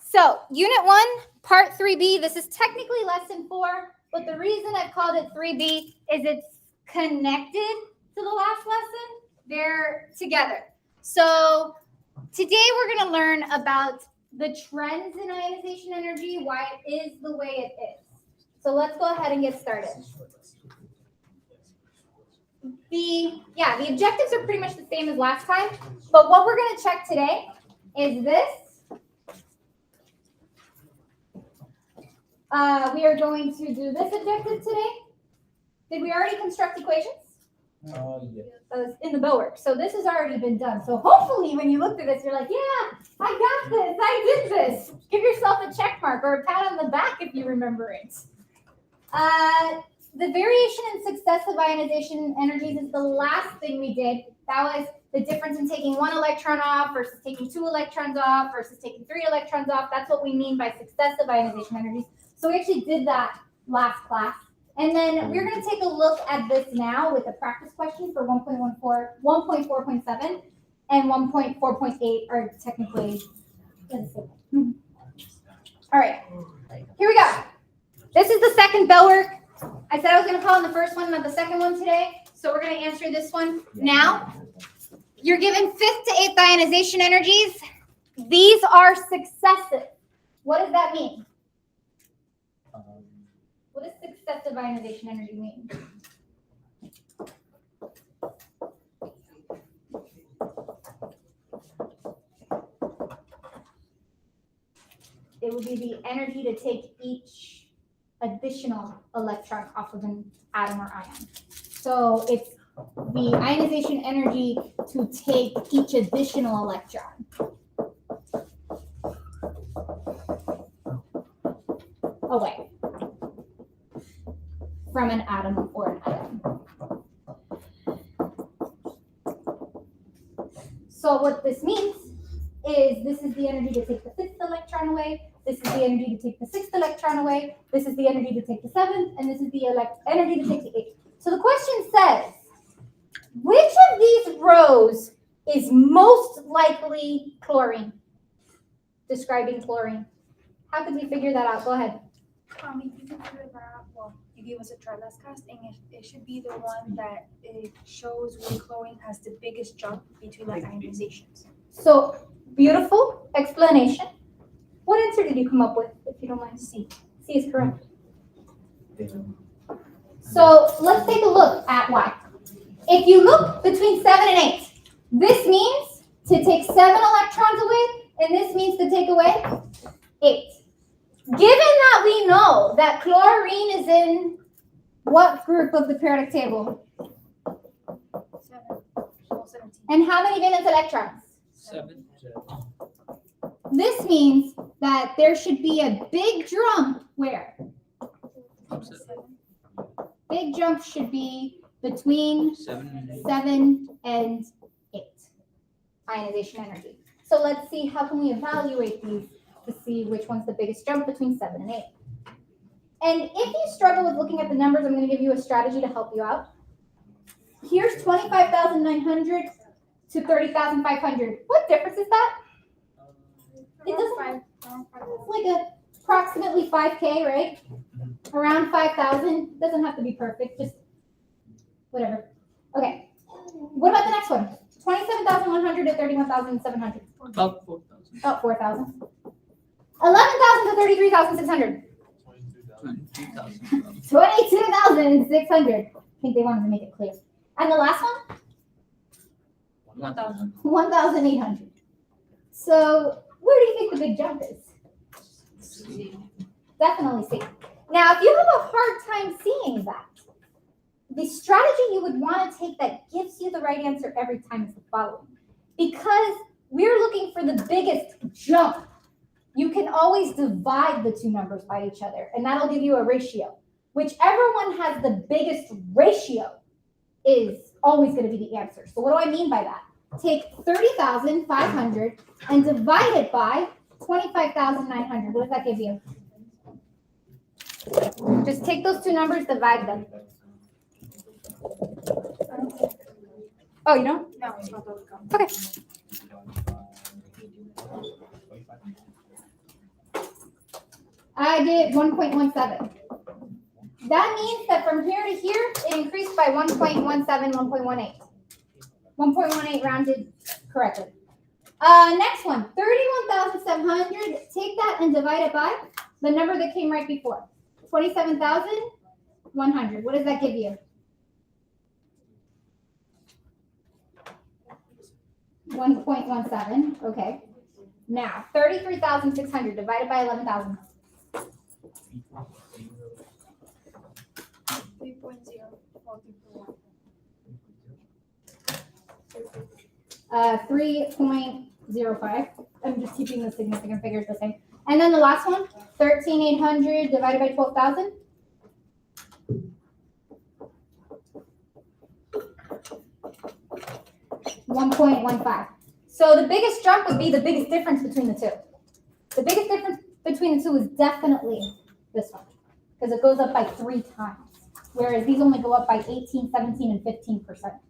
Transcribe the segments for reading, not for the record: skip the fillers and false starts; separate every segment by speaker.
Speaker 1: So, Unit 1, Part 3B. This is technically Lesson 4, but the reason I've called it 3B is it's connected to the last lesson. They're together. So, today we're going to learn about the trends in ionization energy, why it is the way it is. So, let's go ahead and get started. The objectives are pretty much the same as last time, but what we're going to check today is this. We are going to do this objective today. Did we already construct equations?
Speaker 2: Yes.
Speaker 1: That was in the bell work. So this has already been done. So hopefully when you look at this, you're like, yeah, I got this. I did this. Give yourself a check mark or a pat on the back if you remember it. The variation in successive ionization energies is the last thing we did. That was the difference in taking one electron off versus taking 2 electrons off versus taking 3 electrons off. That's what we mean by successive ionization energies. So we actually did that last class. And then we're going to take a look at this now with a practice question for 1.4.7 and 1.4.8 are technically the same. All right, here we go. This is the second bell work. I said I was going to call in the first one, not the second one today. So we're going to answer this one now. You're given 5th to 8th ionization energies. These are successive. What does that mean? What does successive ionization energy mean? It would be the energy to take each additional electron off of an atom or ion. So it's the ionization energy to take each additional electron. Away from an atom or an ion. So what this means is this is the energy to take the 5th electron away, this is the energy to take the 6th electron away, this is the energy to take the 7th, and this is the energy to take the 8th. So the question says, which of these rows is most likely chlorine? Describing chlorine. How could we figure that out? Go ahead.
Speaker 3: If you can figure that out, well, you gave us a chart last class, and it should be the one that it shows where chlorine has the biggest jump between the ionizations.
Speaker 1: So, beautiful explanation. What answer did you come up with, if you don't mind? C. C is correct. So, let's take a look at why. If you look between 7 and 8, this means to take 7 electrons away, and this means to take away 8. Given that we know that chlorine is in what group of the periodic table?
Speaker 3: 17.
Speaker 1: And how many valence electrons?
Speaker 2: 7.
Speaker 1: This means that there should be a big jump where? Big jump should be between 7 and 8 ionization energy. So let's see, how can we evaluate these to see which one's the biggest jump between 7 and 8. And if you struggle with looking at the numbers, I'm going to give you a strategy to help you out. Here's 25,900 to 30,500. What difference is that? It doesn't. It's like approximately 5K, right? Around 5,000. Doesn't have to be perfect, just whatever. Okay. What about the next one? 27,100 to 31,700.
Speaker 2: About 4,000.
Speaker 1: About 4,000. 11,000 to 33,600.
Speaker 2: 22,000.
Speaker 1: 22,600. I think they wanted to make it clear. And the last one?
Speaker 2: 1,000.
Speaker 1: 1,800. So where do you think the big jump is?
Speaker 2: C.
Speaker 1: Definitely C. Now, if you have a hard time seeing that, the strategy you would want to take that gives you the right answer every time is the following. Because we're looking for the biggest jump, you can always divide the two numbers by each other, and that'll give you a ratio. Whichever one has the biggest ratio is always going to be the answer. So what do I mean by that? Take 30,500 and divide it by 25,900. What does that give you? Just take those two numbers, divide them. Oh, you don't?
Speaker 3: No, it's not those.
Speaker 1: Okay. I get 1.17. That means that from here to here, it increased by 1.17, 1.18. 1.18 rounded correctly. Next one, 31,700. Take that and divide it by the number that came right before. 27,100. What does that give you? 1.17. Okay. Now, 33,600 divided by 11,000. 3.05. I'm just keeping the significant figures the same. And then the last one, 13,800 divided by 12,000. 1.15. So the biggest jump would be the biggest difference between the two. The biggest difference between the two is definitely this one, because it goes up by 3 times, whereas these only go up by 18, 17, and 15%,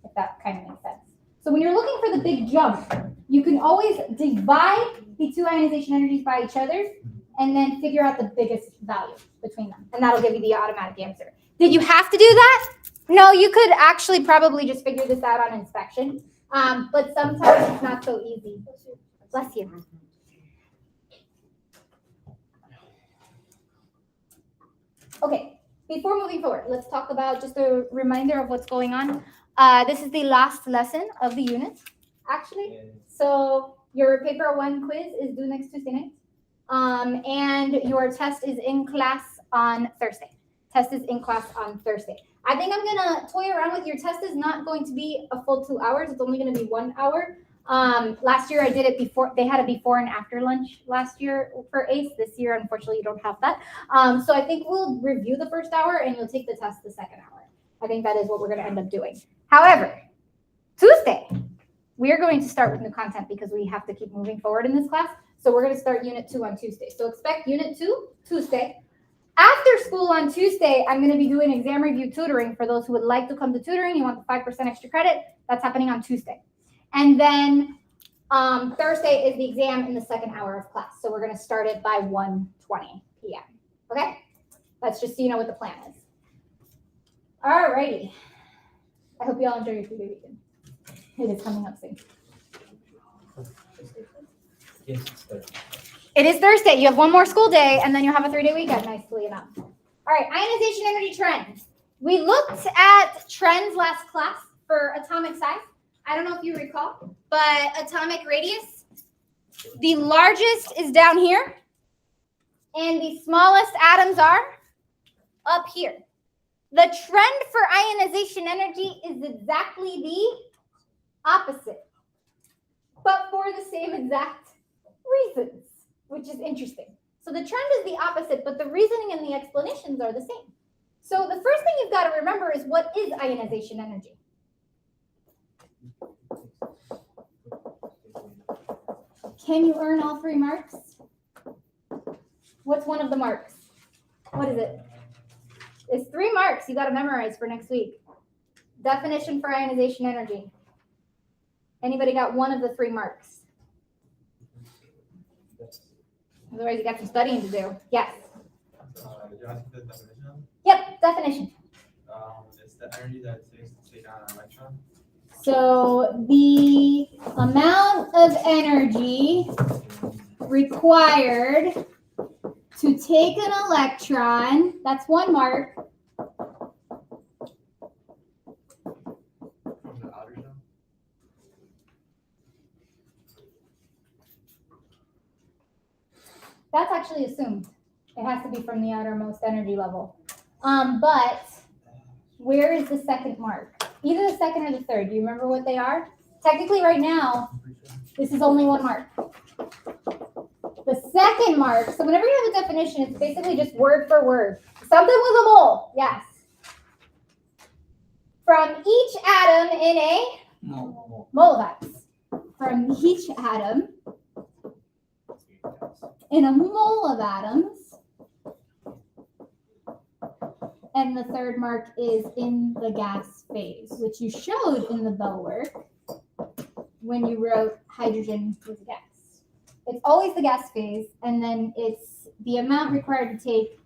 Speaker 1: if that kind of makes sense. So when you're looking for the big jump, you can always divide the two ionization energies by each other and then figure out the biggest value between them, and that'll give you the automatic answer. Did you have to do that? No, you could actually probably just figure this out on inspection, but sometimes it's not so easy. Bless you. Okay, before moving forward, let's talk about just a reminder of what's going on. This is the last lesson of the unit, actually. So your paper 1 quiz is due next Tuesday night, and your test is in class on Thursday. Test is in class on Thursday. I think I'm gonna toy around with your test. Is not going to be a full 2 hours. It's only gonna be 1 hour. Last year I did it before. They had a before and after lunch last year for ACE. This year, unfortunately, you don't have that. So I think we'll review the first hour and you'll take the test the second hour. I think that is what we're gonna end up doing. However, Tuesday, we are going to start with new content because we have to keep moving forward in this class. So we're gonna start Unit 2 on Tuesday. So expect Unit 2 Tuesday. After school on Tuesday, I'm going to be doing exam review tutoring for those who would like to come to tutoring. You want the 5% extra credit? That's happening on Tuesday. And then Thursday is the exam in the second hour of class. So we're going to start it by 1:20 p.m. Okay? That's just so you know what the plan is. All righty. I hope you all enjoy your 3-day weekend. It is coming up soon.
Speaker 2: Yes, it's Thursday.
Speaker 1: It is Thursday. You have 1 more school day, and then you'll have a 3-day weekend, nicely enough. All right, ionization energy trends. We looked at trends last class for atomic size. I don't know if you recall, but atomic radius, the largest is down here, and the smallest atoms are up here. The trend for ionization energy is exactly the opposite, but for the same exact reasons, which is interesting. So the trend is the opposite, but the reasoning and the explanations are the same. So the first thing you've got to remember is, what is ionization energy? Can you earn all 3 marks? What's one of the marks? What is it? It's 3 marks you got to memorize for next week. Definition for ionization energy. Anybody got one of the 3 marks? Otherwise, you got some studying to do. Yes.
Speaker 4: Did you ask the definition?
Speaker 1: Yep, definition.
Speaker 4: It's the energy that it takes to take down an electron.
Speaker 1: So the amount of energy required to take an electron, that's 1 mark,
Speaker 4: From the outer shell.
Speaker 1: that's actually assumed. It has to be from the outermost energy level. But where is the second mark? Either the second or the third. Do you remember what they are? Technically, right now, this is only 1 mark. The second mark, so whenever you have a definition, it's basically just word for word. Something with a mole, yes. From each atom in a
Speaker 2: No.
Speaker 1: mole of atoms. From each atom in a mole of atoms. And the third mark is in the gas phase, which you showed in the bell work when you wrote hydrogen was a gas. it's always the gas phase, and then it's the amount required to take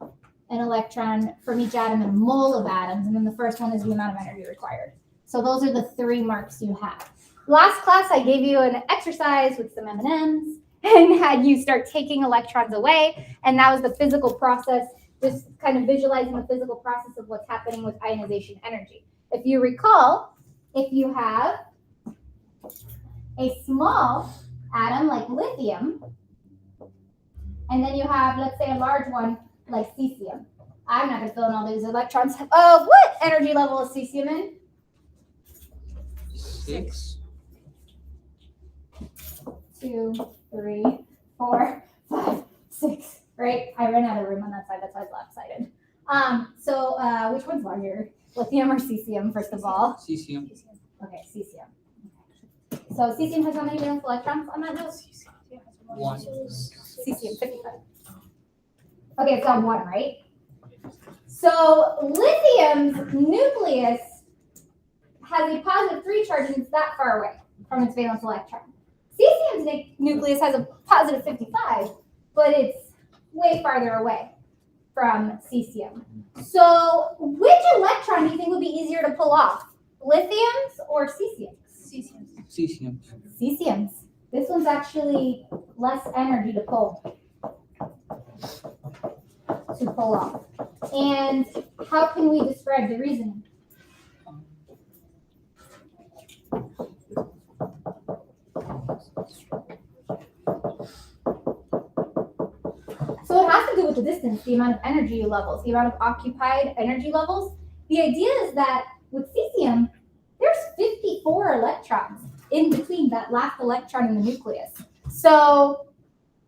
Speaker 1: an electron from each atom in a mole of atoms, and then the first one is the amount of energy required. So those are the 3 marks you have. Last class, I gave you an exercise with some M&Ms and had you start taking electrons away, and that was the physical process, just kind of visualizing the physical process of what's happening with ionization energy. If you recall, if you have a small atom like lithium, and then you have, let's say, a large one like cesium. I'm not going to fill in all these electrons. What energy level is cesium in?
Speaker 2: 6.
Speaker 1: 2, 3, 4, 5, 6. Right? I ran out of room on that side. That's why I was lopsided. So which one's larger? Lithium or cesium, first of all?
Speaker 2: Cesium.
Speaker 1: Okay, cesium. So cesium has how many valence electrons on that note?
Speaker 2: 1.
Speaker 1: Cesium, 55. Okay, it's on 1, right? So lithium's nucleus has a positive 3 charge and it's that far away from its valence electron. Cesium's nucleus has a positive 55, but it's way farther away from cesium. So which electron do you think would be easier to pull off? Lithium's or cesium's?
Speaker 2: Cesium.
Speaker 1: Cesium's. This one's actually less energy to pull off. And how can we describe the reasoning? So it has to do with the distance, the amount of energy levels, the amount of occupied energy levels. The idea is that with cesium, there's 54 electrons in between that last electron in the nucleus. So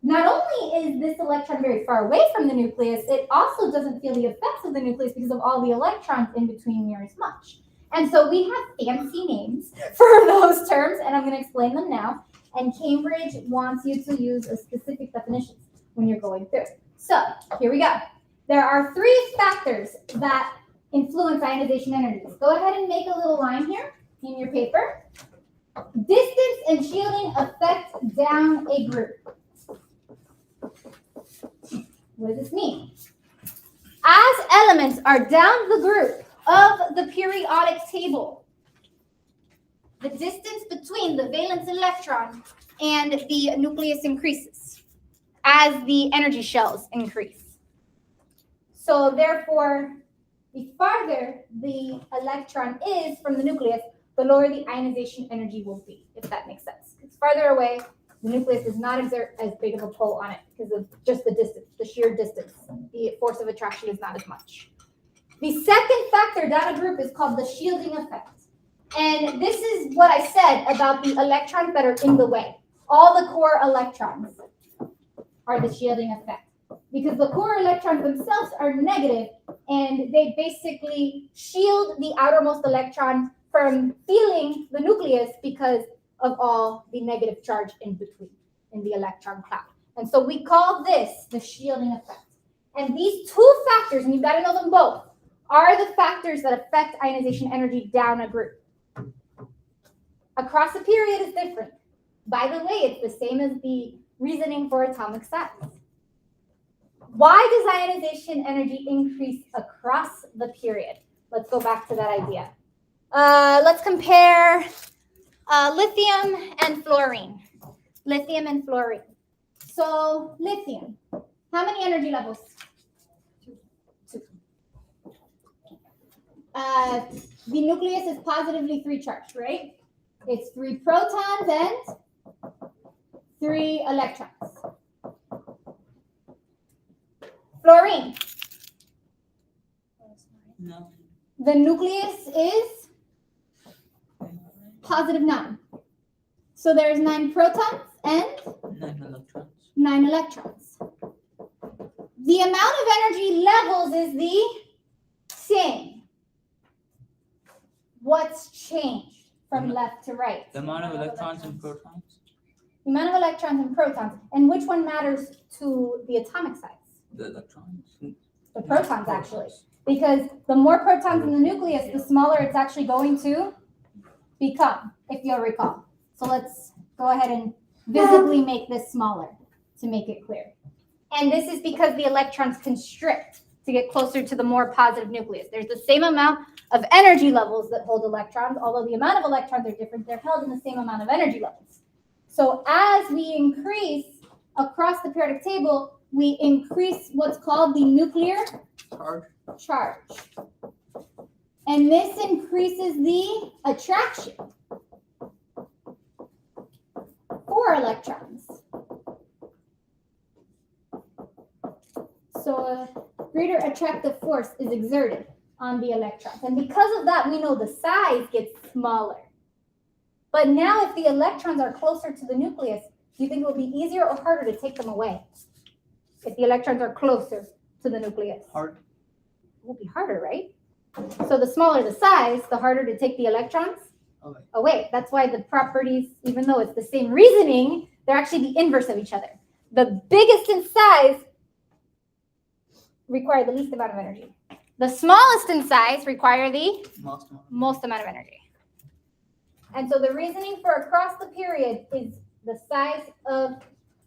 Speaker 1: not only is this electron very far away from the nucleus, it also doesn't feel the effects of the nucleus because of all the electrons in between near as much. And so we have fancy names for those terms, and I'm going to explain them now. And Cambridge wants you to use a specific definition when you're going through. So here we go. There are 3 factors that influence ionization energies. Go ahead and make a little line here in your paper. Distance and shielding affect down a group. What does this mean? As elements are down the group of the periodic table, the distance between the valence electron and the nucleus increases as the energy shells increase. So therefore, the farther the electron is from the nucleus, the lower the ionization energy will be, if that makes sense. It's farther away, the nucleus does not exert as big of a pull on it because of just the distance, the sheer distance. The force of attraction is not as much. The second factor down a group is called the shielding effect. And this is what I said about the electrons that are in the way. All the core electrons are the shielding effect. Because the core electrons themselves are negative, and they basically shield the outermost electron from feeling the nucleus because of all the negative charge in between in the electron cloud. And so we call this the shielding effect. And these 2 factors, and you've got to know them both, are the factors that affect ionization energy down a group. Across a period is different. By the way, it's the same as the reasoning for atomic size. Why does ionization energy increase across the period? Let's go back to that idea. Let's compare lithium and fluorine. Lithium and fluorine. So lithium, how many energy levels? 2. The nucleus is positively 3 charged, right? It's 3 protons and 3 electrons. Fluorine.
Speaker 2: No.
Speaker 1: The nucleus is positive 9. So there's 9 protons and
Speaker 2: 9 electrons.
Speaker 1: 9 electrons. The amount of energy levels is the same. What's changed from left to right?
Speaker 2: The amount of electrons and protons.
Speaker 1: The amount of electrons and protons. And which one matters to the atomic size?
Speaker 2: The electrons.
Speaker 1: The protons, actually. Because the more protons in the nucleus, the smaller it's actually going to become, if you'll recall. So let's go ahead and visibly make this smaller. to make it clear. And this is because the electrons constrict to get closer to the more positive nucleus. There's the same amount of energy levels that hold electrons, although the amount of electrons are different, they're held in the same amount of energy levels. So as we increase across the periodic table, we increase what's called the nuclear charge. And this increases the attraction for electrons. So a greater attractive force is exerted on the electrons. And because of that, we know the size gets smaller. But now if the electrons are closer to the nucleus, do you think it will be easier or harder to take them away? If the electrons are closer to the nucleus?
Speaker 2: Hard.
Speaker 1: It will be harder, right? So the smaller the size, the harder to take the electrons away. That's why the properties, even though it's the same reasoning, they're actually the inverse of each other. The biggest in size require the least amount of energy. The smallest in size require the most amount of energy. And so the reasoning for across the period is the size of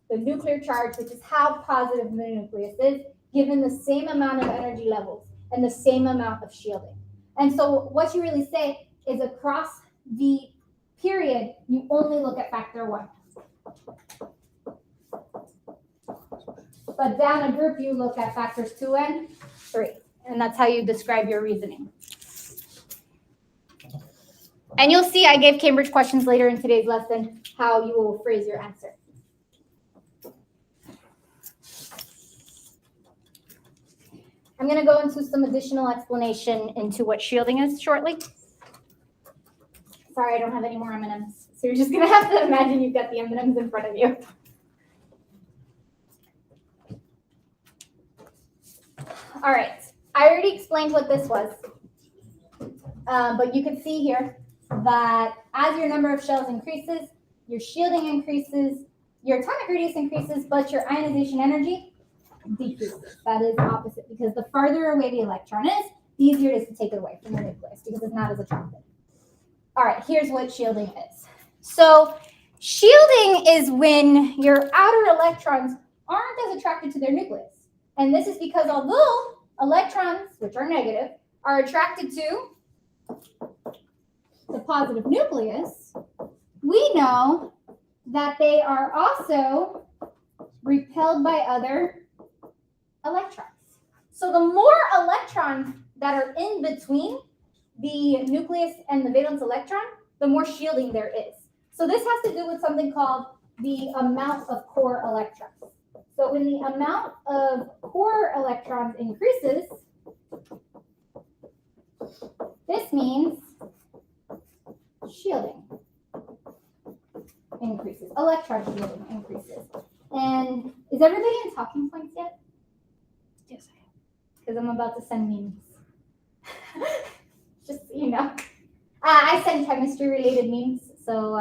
Speaker 1: the nuclear charge, which is how positive the nucleus is, given the same amount of energy levels and the same amount of shielding. And so what you really say is across the period, you only look at factor 1. But down a group, you look at factors 2 and 3. And that's how you describe your reasoning. And you'll see I gave Cambridge questions later in today's lesson, how you will phrase your answer. I'm going to go into some additional explanation into what shielding is shortly. Sorry, I don't have any more M&Ms. So you're just going to have to imagine you've got the M&Ms in front of you. All right. I already explained what this was. But you can see here that as your number of shells increases, your shielding increases, your atomic radius increases, but your ionization energy decreases. That is opposite, because the farther away the electron is, the easier it is to take it away from the nucleus because it's not as attractive. All right, here's what shielding is. So shielding is when your outer electrons aren't as attracted to their nucleus. And this is because although electrons, which are negative, are attracted to the positive nucleus, we know that they are also repelled by other electrons. So the more electrons that are in between the nucleus and the valence electron, the more shielding there is. So this has to do with something called the amount of core electrons. So when the amount of core electrons increases, this means shielding increases, electron shielding increases. And is everybody in talking points yet?
Speaker 3: Yes, I am.
Speaker 1: Because I'm about to send memes. Just so you know. I send chemistry related memes, so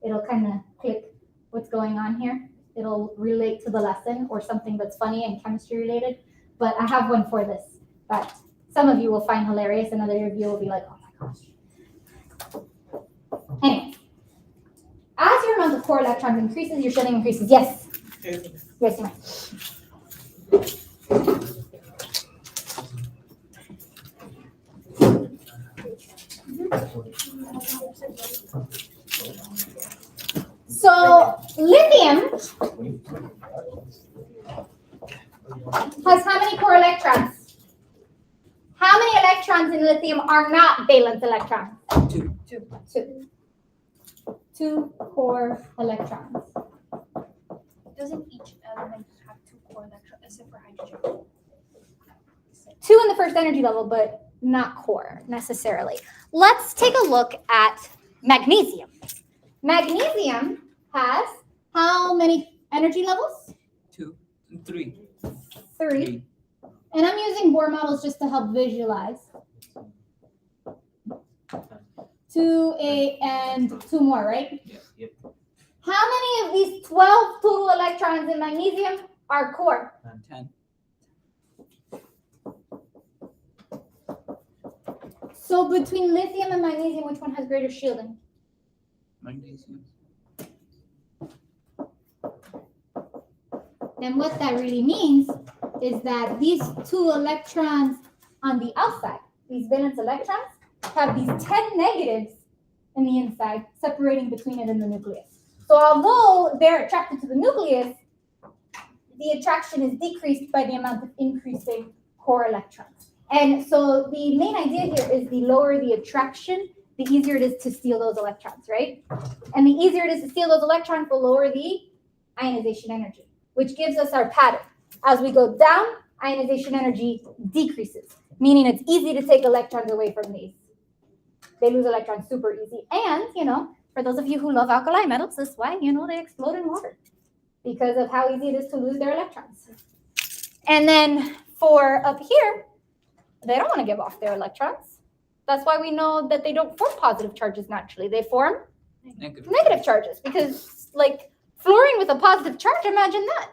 Speaker 1: it'll kind of click what's going on here. It'll relate to the lesson or something that's funny and chemistry related. But I have one for this that some of you will find hilarious and other of you will be like, oh my gosh. Anyway, as your amount of core electrons increases, your shielding increases. Yes? Yes, you might. So lithium has how many core electrons? How many electrons in lithium are not valence electrons? Two. Two core electrons.
Speaker 3: Doesn't each element have 2 core electrons except for hydrogen?
Speaker 1: 2 in the first energy level, but not core necessarily. Let's take a look at magnesium. Magnesium has how many energy levels?
Speaker 2: 2, 3.
Speaker 1: 3. And I'm using Bohr models just to help visualize. 2, 8, and 2 more, right?
Speaker 2: Yep.
Speaker 1: How many of these 12 total electrons in magnesium are core?
Speaker 2: 10.
Speaker 1: So between lithium and magnesium, which one has greater shielding?
Speaker 2: Magnesium.
Speaker 1: And what that really means is that these 2 electrons on the outside, these valence electrons, have these 10 negatives in the inside, separating between it and the nucleus. So although they're attracted to the nucleus, the attraction is decreased by the amount of increasing core electrons. And so the main idea here is the lower the attraction, the easier it is to steal those electrons, right? And the easier it is to steal those electrons, the lower the ionization energy, which gives us our pattern. As we go down, ionization energy decreases, meaning it's easy to take electrons away from these. They lose electrons super easy. And, for those of you who love alkali metals, this is why, they explode in water because of how easy it is to lose their electrons. And then for up here, they don't want to give off their electrons. That's why we know that they don't form positive charges naturally. They form negative charges because, like, fluorine with a positive charge, imagine that.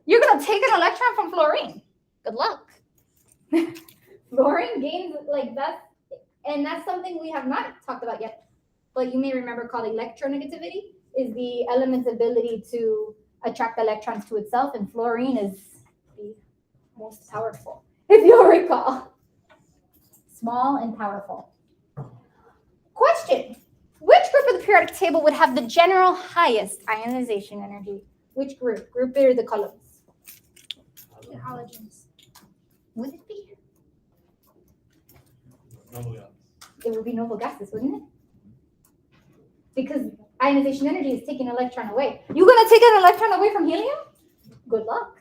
Speaker 1: You're going to take an electron from fluorine. Good luck. Fluorine gains, and that's something we have not talked about yet, but you may remember called electronegativity, is the element's ability to attract electrons to itself, and fluorine is the most powerful, if you'll recall. Small and powerful. Question. Which group of the periodic table would have the general highest ionization energy? Which group? Group A or the columns?
Speaker 3: The halogens.
Speaker 1: Would it be?
Speaker 4: Noble gas.
Speaker 1: It would be noble gases, wouldn't it? Because ionization energy is taking an electron away. You gonna take an electron away from helium? Good luck.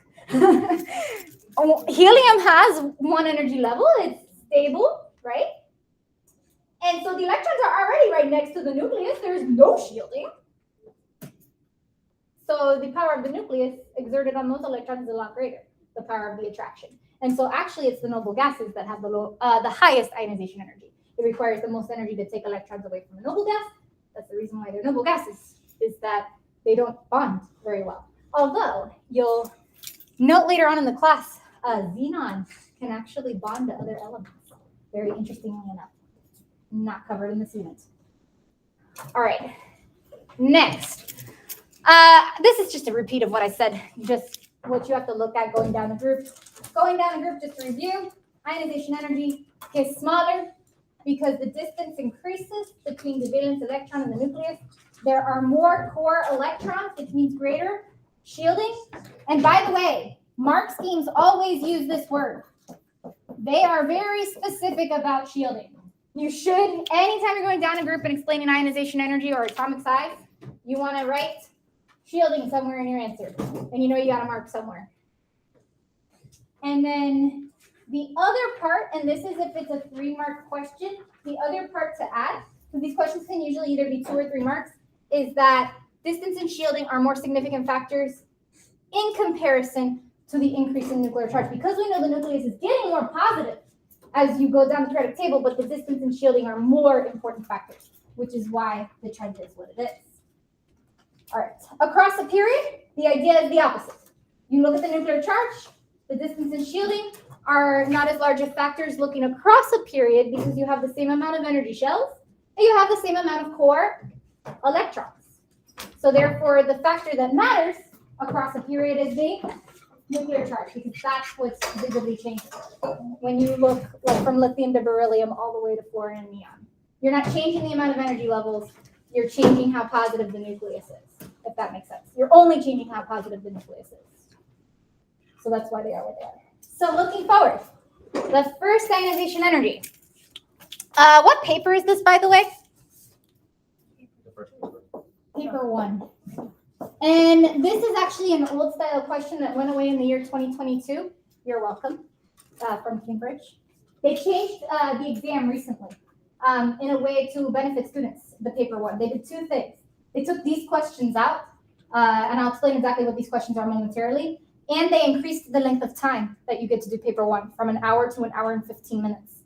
Speaker 1: Helium has one energy level. It's stable, right? And so the electrons are already right next to the nucleus. There's no shielding. So the power of the nucleus exerted on those electrons is a lot greater, the power of the attraction. And so actually it's the noble gases that have the highest ionization energy. It requires the most energy to take electrons away from a noble gas. That's the reason why they're noble gases, is that they don't bond very well. Although you'll note later on in the class, xenon can actually bond to other elements. Very interestingly enough. Not covered in this unit. All right, next. This is just a repeat of what I said, just what you have to look at going down the group. Going down the group, just to review, ionization energy gets smaller because the distance increases between the valence electron and the nucleus. There are more core electrons, which means greater shielding. And by the way, mark schemes always use this word. They are very specific about shielding. You should, anytime you're going down a group and explaining ionization energy or atomic size, you want to write shielding somewhere in your answer. And you know you got to mark somewhere. And then the other part, and this is if it's a 3-mark question, the other part to add, because these questions can usually either be 2 or 3 marks, is that distance and shielding are more significant factors in comparison to the increase in nuclear charge. Because we know the nucleus is getting more positive as you go down the periodic table, but the distance and shielding are more important factors, which is why the charge is what it is. All right, across a period, the idea is the opposite. You look at the nuclear charge, the distance and shielding are not as large of factors looking across a period because you have the same amount of energy shells and you have the same amount of core electrons. So therefore, the factor that matters across a period is the nuclear charge, because that's what's visibly changing. When you look like from lithium to beryllium all the way to fluorine and neon, you're not changing the amount of energy levels, you're changing how positive the nucleus is, if that makes sense. You're only changing how positive the nucleus is. So that's why they are what they are. So looking forward, the first ionization energy. What paper is this, by the way? Paper 1. And this is actually an old style question that went away in the year 2022. You're welcome, from Cambridge. They changed the exam recently in a way to benefit students, the paper 1. They did 2 things. They took these questions out, and I'll explain exactly what these questions are momentarily, and they increased the length of time that you get to do paper 1 from an hour to an hour and 15 minutes.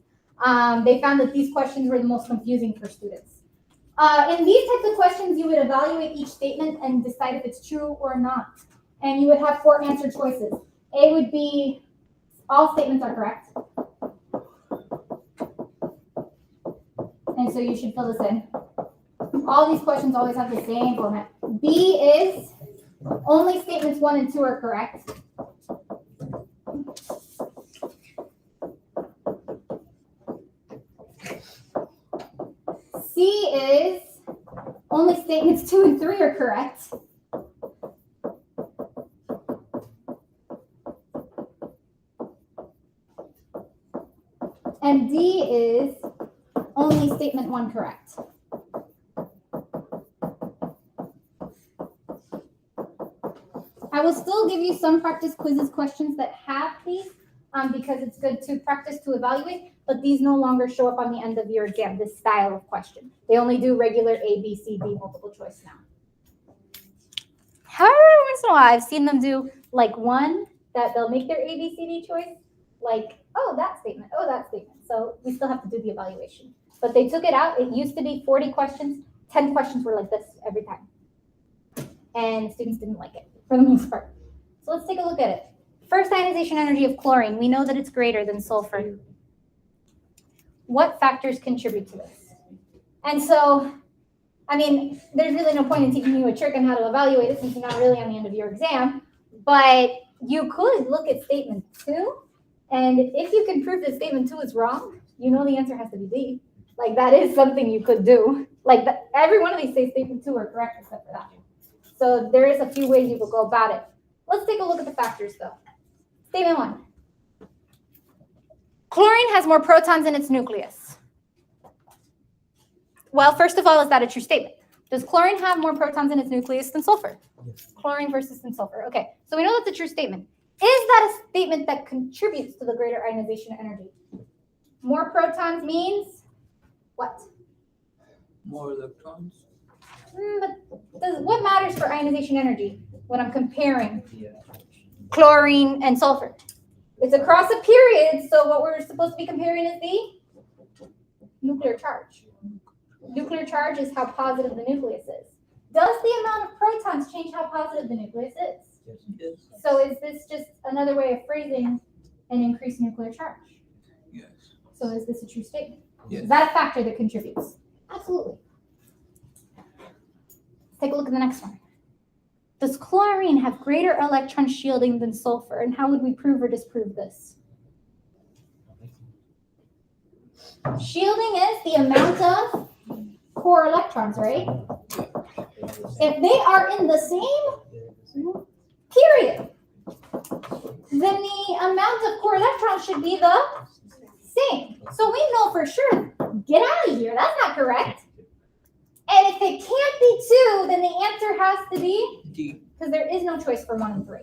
Speaker 1: They found that these questions were the most confusing for students. In these types of questions, you would evaluate each statement and decide if it's true or not. And you would have 4 answer choices. A would be all statements are correct. And so you should fill this in. All these questions always have the same format. B is only statements 1 and 2 are correct. C is only statements 2 and 3 are correct. And D is only statement 1 correct. I will still give you some practice quizzes questions that have these because it's good to practice to evaluate, but these no longer show up on the end of your exam, this style of question. They only do regular A, B, C, D multiple choice now. However, once in a while, I've seen them do like one that they'll make their A, B, C, D choice, like, oh, that statement, oh, that statement. So we still have to do the evaluation. But they took it out. It used to be 40 questions. 10 questions were like this every time. And students didn't like it for the most part. So let's take a look at it. First ionization energy of chlorine. We know that it's greater than sulfur. What factors contribute to this? And so, I mean, there's really no point in teaching you a trick on how to evaluate it since you're not really on the end of your exam. But you could look at statement 2. And if you can prove that statement 2 is wrong, you know the answer has to be D. Like, that is something you could do. Like, every one of these say statement 2 are correct except for that. So there is a few ways you could go about it. Let's take a look at the factors, though. Statement 1. Chlorine has more protons in its nucleus. Well, first of all, is that a true statement? Does chlorine have more protons in its nucleus than sulfur?
Speaker 2: Yes.
Speaker 1: Chlorine versus than sulfur. Okay, so we know that's a true statement. Is that a statement that contributes to the greater ionization energy? More protons means what?
Speaker 2: More electrons.
Speaker 1: But what matters for ionization energy when I'm comparing
Speaker 2: Yeah.
Speaker 1: chlorine and sulfur? It's across a period, so what we're supposed to be comparing is the nuclear charge. Nuclear charge is how positive the nucleus is. Does the amount of protons change how positive the nucleus is?
Speaker 2: Yes.
Speaker 1: So is this just another way of phrasing an increased nuclear charge?
Speaker 2: Yes.
Speaker 1: So is this a true statement?
Speaker 2: Yes.
Speaker 1: Is that a factor that contributes? Absolutely. Let's take a look at the next one. Does chlorine have greater electron shielding than sulfur? And how would we prove or disprove this? Shielding is the amount of core electrons, right? If they are in the same period, then the amount of core electrons should be the same. So we know for sure, get out of here, that's not correct. And if it can't be 2, then the answer has to be
Speaker 2: D.
Speaker 1: because there is no choice for 1 and 3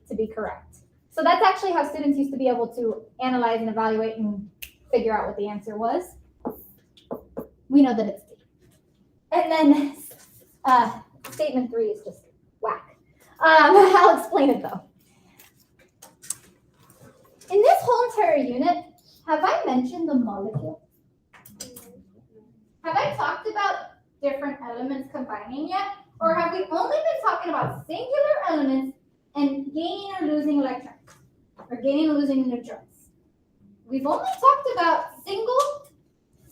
Speaker 1: to be correct. So that's actually how students used to be able to analyze and evaluate and figure out what the answer was. We know that it's D. And then statement 3 is just whack. I'll explain it though. In this whole entire unit, have I mentioned the molecule? Have I talked about different elements combining yet? Or have we only been talking about singular elements and gaining or losing electrons? Or gaining or losing neutrons? We've only talked about single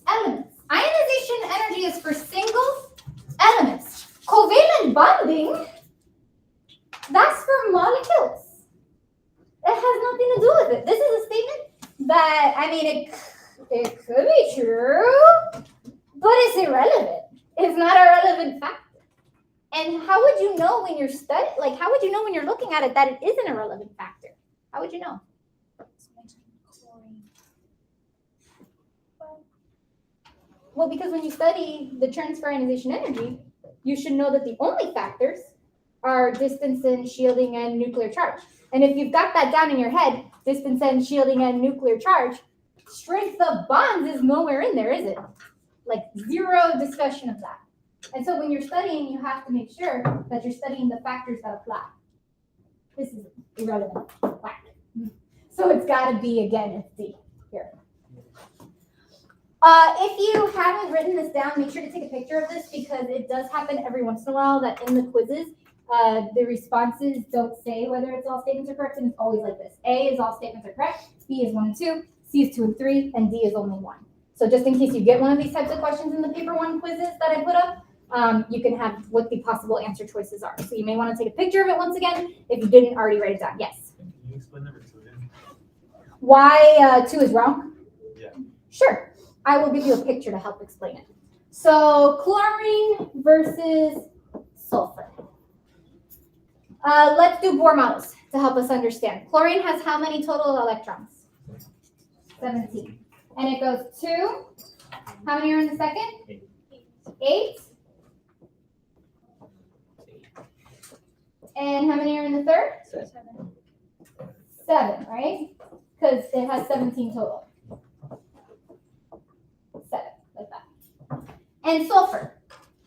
Speaker 1: elements. Ionization energy is for single elements. Covalent bonding, that's for molecules. It has nothing to do with it. This is a statement that, I mean, it could be true, but it's irrelevant. It's not a relevant factor. And how would you know when you're studying, like, how would you know when you're looking at it that it isn't a relevant factor? How would you know? Well, because when you study the transfer ionization energy, you should know that the only factors are distance and shielding and nuclear charge. And if you've got that down in your head, distance and shielding and nuclear charge, strength of bonds is nowhere in there, is it? Like, zero discussion of that. And so when you're studying, you have to make sure that you're studying the factors that apply. This is irrelevant. Whack. So it's got to be, again, it's D here. If you haven't written this down, make sure to take a picture of this because it does happen every once in a while that in the quizzes, the responses don't say whether it's all statements are correct, and it's always like this. A is all statements are correct, B is 1 and 2, C is 2 and 3, and D is only 1. So just in case you get one of these types of questions in the paper 1 quizzes that I put up, you can have what the possible answer choices are. So you may want to take a picture of it once again if you didn't already write it down. Yes?
Speaker 4: Can you explain number 2 again?
Speaker 1: Why 2 is wrong?
Speaker 4: Yeah.
Speaker 1: Sure. I will give you a picture to help explain it. So chlorine versus sulfur. Let's do Bohr models to help us understand. Chlorine has how many total electrons? 17. And it goes 2. How many are in the second? 8. And how many are in the third? 7, right? Because it has 17 total. 7, like that. And sulfur.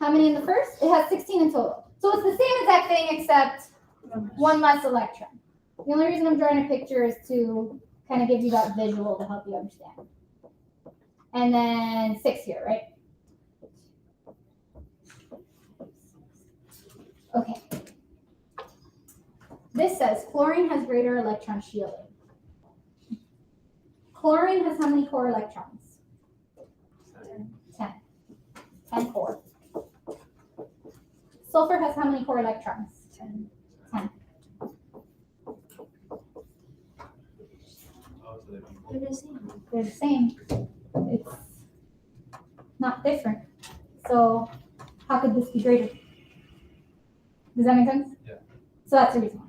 Speaker 1: How many in the first? It has 16 in total. So it's the same exact thing except one less electron. The only reason I'm drawing a picture is to kind of give you that visual to help you understand. And then 6 here, right? Okay. This says chlorine has greater electron shielding. Chlorine has how many core electrons? 10. 10 core. Sulfur has how many core electrons? 10. They're the same. It's not different. So how could this be greater? Does that make sense?
Speaker 4: Yeah.
Speaker 1: So that's the reason why.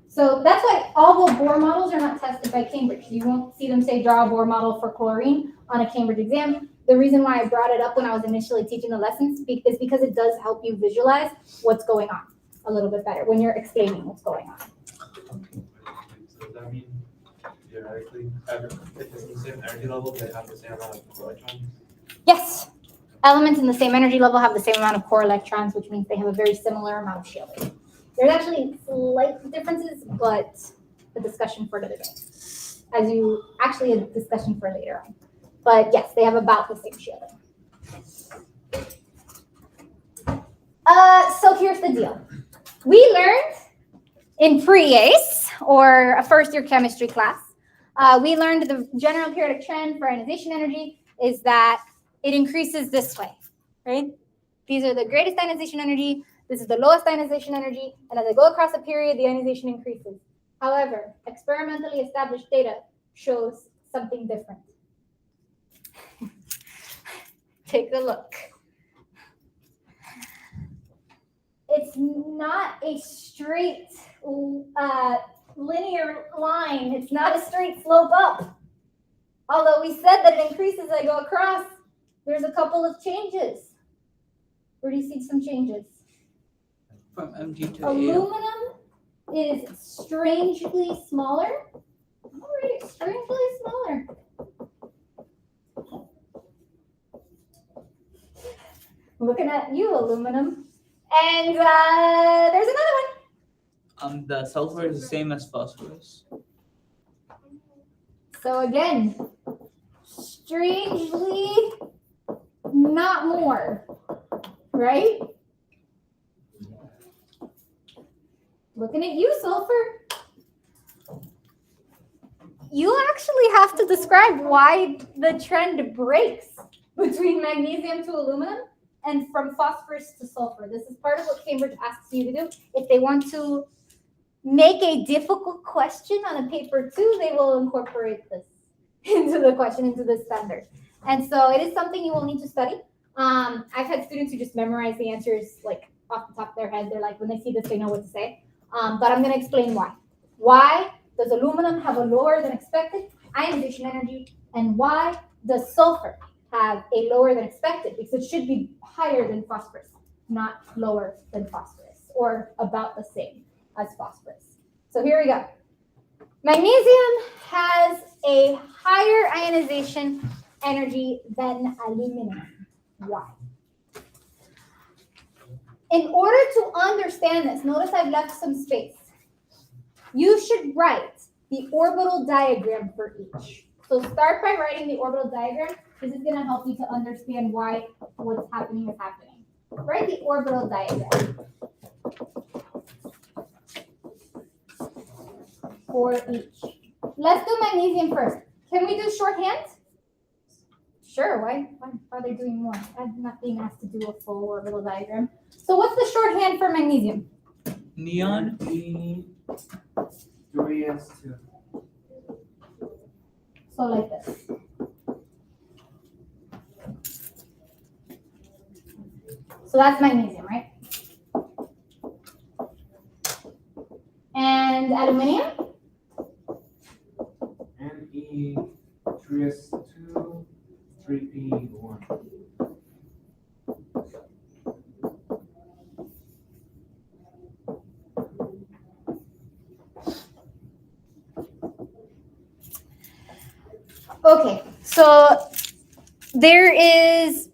Speaker 1: So that's why all the Bohr models are not tested by Cambridge. You won't see them say draw a Bohr model for chlorine on a Cambridge exam. The reason why I brought it up when I was initially teaching the lessons is because it does help you visualize what's going on a little bit better when you're explaining what's going on.
Speaker 4: So does that mean theoretically, if it's the same energy level, they have the same amount of electrons?
Speaker 1: Yes. Elements in the same energy level have the same amount of core electrons, which means they have a very similar amount of shielding. There's actually slight differences, but a discussion for another day. A discussion for later on. But yes, they have about the same shielding. So here's the deal. We learned in pre-ACE, or a first-year chemistry class, we learned the general periodic trend for ionization energy is that it increases this way, right? These are the greatest ionization energy. This is the lowest ionization energy. And as I go across a period, the ionization increases. However, experimentally established data shows something different. Take a look. It's not a straight linear line. It's not a straight slope up. Although we said that it increases as I go across, there's a couple of changes. Where do you see some changes?
Speaker 2: From Mg to A.
Speaker 1: Aluminum is strangely smaller. All right, strangely smaller. Looking at you, aluminum. And there's another one.
Speaker 2: The sulfur is the same as phosphorus.
Speaker 1: So again, strangely not more, right? Looking at you, sulfur. You actually have to describe why the trend breaks between magnesium to aluminum and from phosphorus to sulfur. This is part of what Cambridge asks you to do. If they want to make a difficult question on a paper too, they will incorporate this into the question, into the standard. And so it is something you will need to study. I've had students who just memorize the answers like off the top of their head. They're like, when they see this, they know what to say. But I'm going to explain why. Why does aluminum have a lower than expected ionization energy? And why does sulfur have a lower than expected? Because it should be higher than phosphorus, not lower than phosphorus, or about the same as phosphorus. So here we go. Magnesium has a higher ionization energy than aluminum. Why? In order to understand this, notice I've left some space. You should write the orbital diagram for each. So start by writing the orbital diagram. This is going to help you to understand why what's happening is happening. Write the orbital diagram for each. Let's do magnesium first. Can we do shorthand? Sure, why are they doing more? I'm not being asked to do a full orbital diagram. So what's the shorthand for magnesium?
Speaker 2: Neon.
Speaker 5: 3s2.
Speaker 1: So like this. So that's magnesium, right? And aluminium?
Speaker 5: Ne3s2 3p1.
Speaker 1: Okay, so there is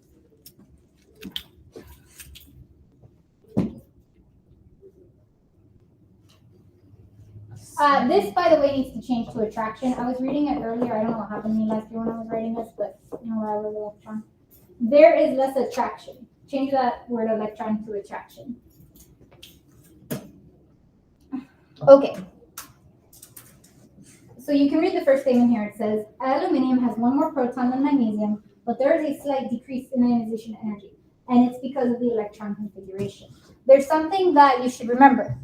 Speaker 1: this, by the way, needs to change to attraction. I was reading it earlier. I don't know what happened to me last year when I was writing this, but you know, I was electron. There is less attraction. Change that word electron to attraction. Okay. So you can read the first statement here. It says, aluminium has one more proton than magnesium, but there is a slight decrease in ionization energy, and it's because of the electron configuration. There's something that you should remember.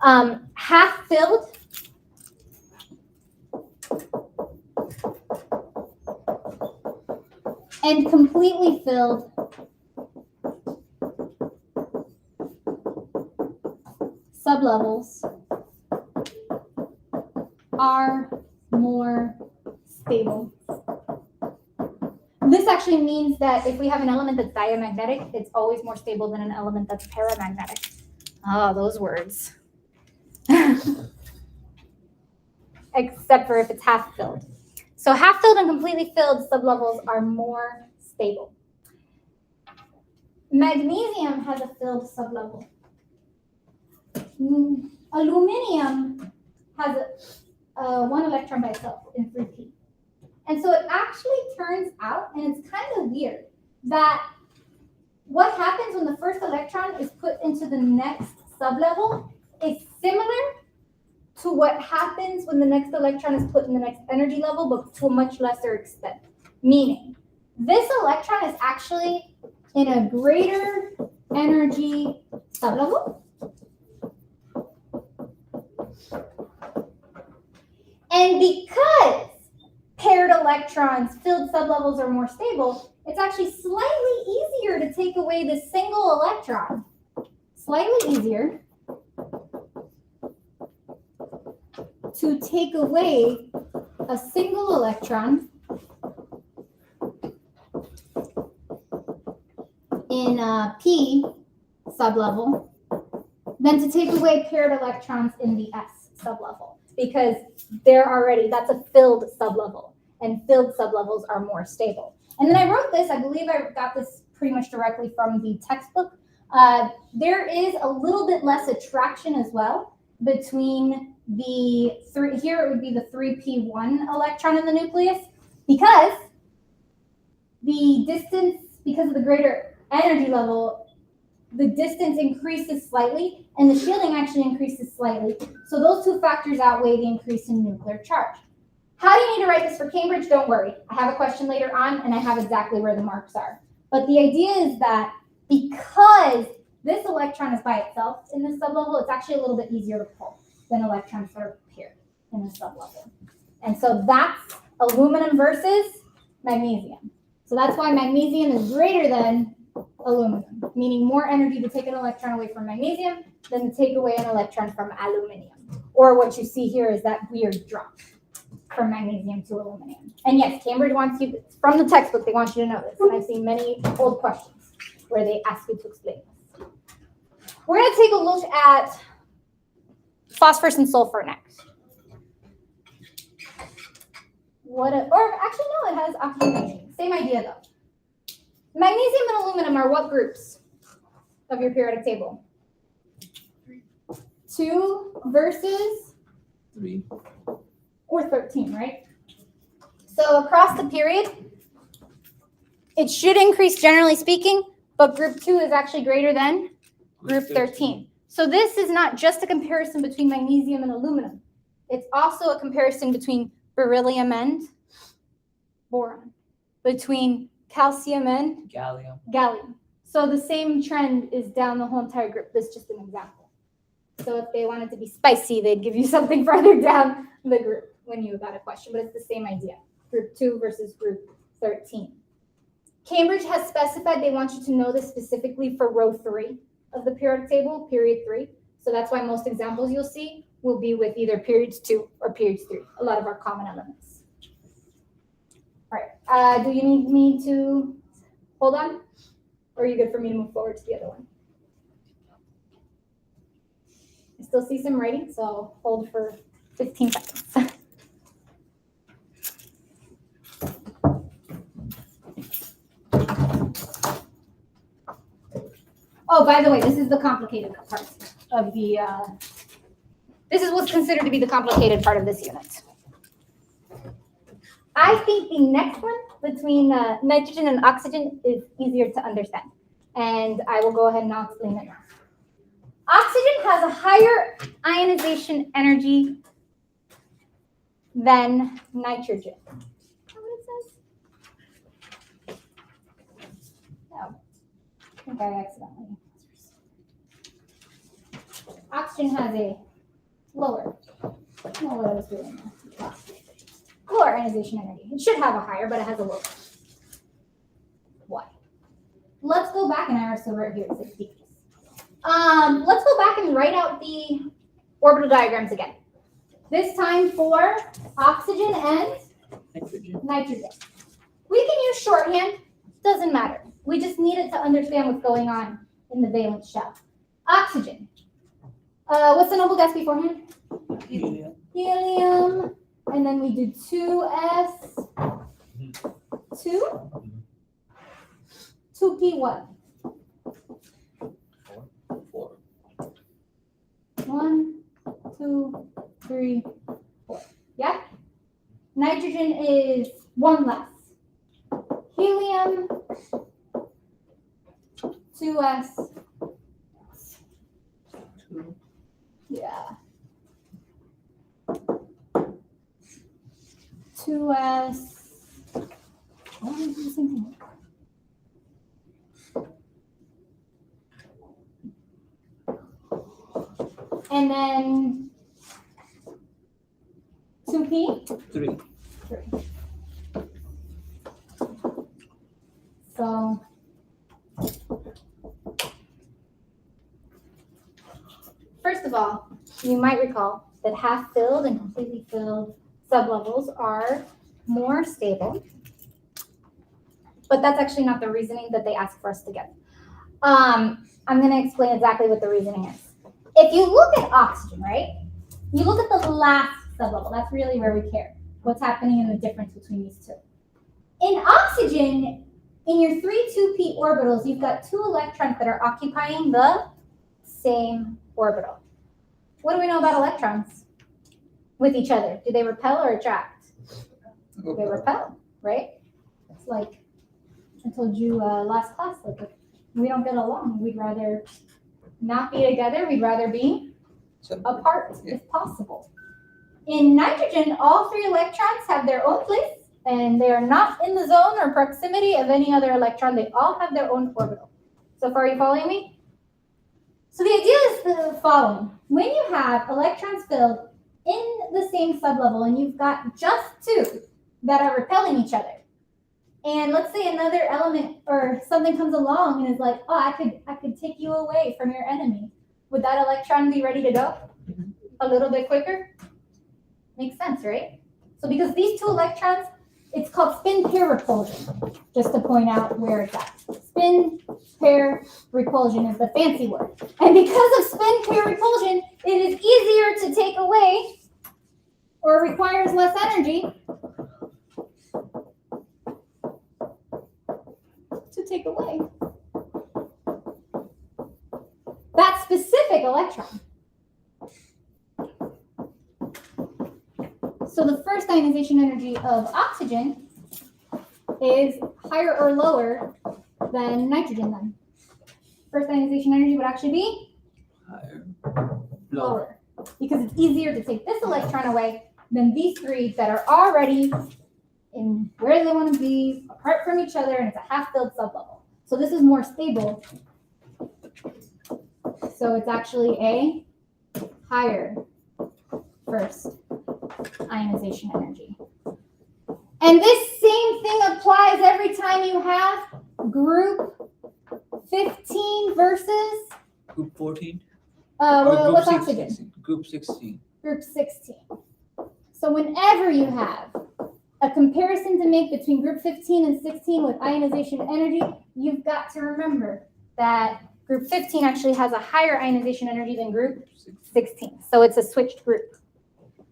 Speaker 1: Half filled and completely filled sublevels are more stable. This actually means that if we have an element that's diamagnetic, it's always more stable than an element that's paramagnetic. Oh, those words. Except for if it's half filled. So half filled and completely filled sublevels are more stable. Magnesium has a filled sublevel. Aluminium has one electron by itself in 3p. And so it actually turns out, and it's kind of weird, that what happens when the first electron is put into the next sublevel is similar to what happens when the next electron is put in the next energy level, but to a much lesser extent. Meaning, this electron is actually in a greater energy sublevel. And because paired electrons, filled sublevels are more stable, it's actually slightly easier to take away the single electron. Slightly easier to take away a single electron in a p sublevel than to take away paired electrons in the s sublevel, because that's a filled sublevel, and filled sublevels are more stable. And then I wrote this, I believe I got this pretty much directly from the textbook. There is a little bit less attraction as well between the three, here it would be the 3p1 electron in the nucleus, because the distance, because of the greater energy level, the distance increases slightly and the shielding actually increases slightly. So those two factors outweigh the increase in nuclear charge. How do you need to write this for Cambridge? Don't worry. I have a question later on and I have exactly where the marks are. But the idea is that because this electron is by itself in this sublevel, it's actually a little bit easier to pull than electrons that are paired in the sublevel. And so that's aluminum versus magnesium. So that's why magnesium is greater than aluminum, meaning more energy to take an electron away from magnesium than to take away an electron from aluminium. Or what you see here is that weird drop from magnesium to aluminum. And yes, Cambridge wants you, from the textbook, they want you to know this. And I've seen many old questions where they ask you to explain this. We're going to take a look at phosphorus and sulfur next. Actually, no, it has oxidation. Same idea though. Magnesium and aluminum are what groups of your periodic table? 2 versus
Speaker 2: 3.
Speaker 1: or 13, right? So across the period, it should increase generally speaking, but group 2 is actually greater than group 13. So this is not just a comparison between magnesium and aluminum. It's also a comparison between beryllium and boron, between calcium and gallium. So the same trend is down the whole entire group. This is just an example. So if they wanted to be spicy, they'd give you something further down the group when you got a question, but it's the same idea. Group 2 versus group 13. Cambridge has specified they want you to know this specifically for row 3 of the periodic table, period 3. So that's why most examples you'll see will be with either periods 2 or periods 3, a lot of our common elements. All right, do you need me to hold on? Or are you good for me to move forward to the other one? I still see some writing, so I'll hold for 15 seconds. Oh, by the way, this is the complicated part of the, this is what's considered to be the complicated part of this unit. I think the next one between nitrogen and oxygen is easier to understand. And I will go ahead and I'll explain it now. Oxygen has a higher ionization energy than nitrogen. Is that what it says? No. I think I accidentally. Oxygen has a lower. I don't know what I was doing there. Lower ionization energy. It should have a higher, but it has a lower. Why? Let's go back, and I also wrote here 60. Let's go back and write out the orbital diagrams again. This time for oxygen and nitrogen. We can use shorthand. Doesn't matter. We just needed to understand what's going on in the valence shell. Oxygen. What's the noble gas beforehand?
Speaker 2: Helium.
Speaker 1: Helium. And then we do 2s, 2, 2p1.
Speaker 2: 4.
Speaker 1: 1, 2, 3, 4. Yeah? Nitrogen is 1 less. Helium, 2s.
Speaker 2: 2.
Speaker 1: Yeah. 2s. Why am I doing the same thing? And then 2p.
Speaker 2: 3.
Speaker 1: 3. So first of all, you might recall that half-filled and completely filled sublevels are more stable, but that's actually not the reasoning that they ask for us to get. I'm going to explain exactly what the reasoning is. If you look at oxygen, right, you look at the last sublevel. That's really where we care. What's happening in the difference between these two. In oxygen, in your 3,2p orbitals, you've got 2 electrons that are occupying the same orbital. What do we know about electrons with each other? Do they repel or attract? They repel, right? It's like I told you last class, like if we don't get along, we'd rather not be together. We'd rather be apart if possible. In nitrogen, all 3 electrons have their own place, and they are not in the zone or proximity of any other electron. They all have their own orbital. So far, are you following me? So the idea is the following. When you have electrons filled in the same sublevel, and you've got just 2 that are repelling each other, and let's say another element or something comes along and is like, oh, I could take you away from your enemy. Would that electron be ready to go a little bit quicker? Makes sense, right? So because these 2 electrons, it's called spin pair repulsion, just to point out where it's at. Spin pair repulsion is the fancy word. And because of spin pair repulsion, it is easier to take away or requires less energy to take away that specific electron. So the first ionization energy of oxygen is higher or lower than nitrogen then. First ionization energy would actually be
Speaker 2: Higher.
Speaker 1: lower because it's easier to take this electron away than these 3 that are already in where they want to be, apart from each other, and it's a half-filled sublevel. So this is more stable. So it's actually a higher first ionization energy. And this same thing applies every time you have group 15 versus,
Speaker 2: Group 14?
Speaker 1: what's
Speaker 2: group
Speaker 1: oxygen?
Speaker 2: 16. Group 16.
Speaker 1: Group 16. So whenever you have a comparison to make between group 15 and 16 with ionization energy, you've got to remember that group 15 actually has a higher ionization energy than group 16. So it's a switched group.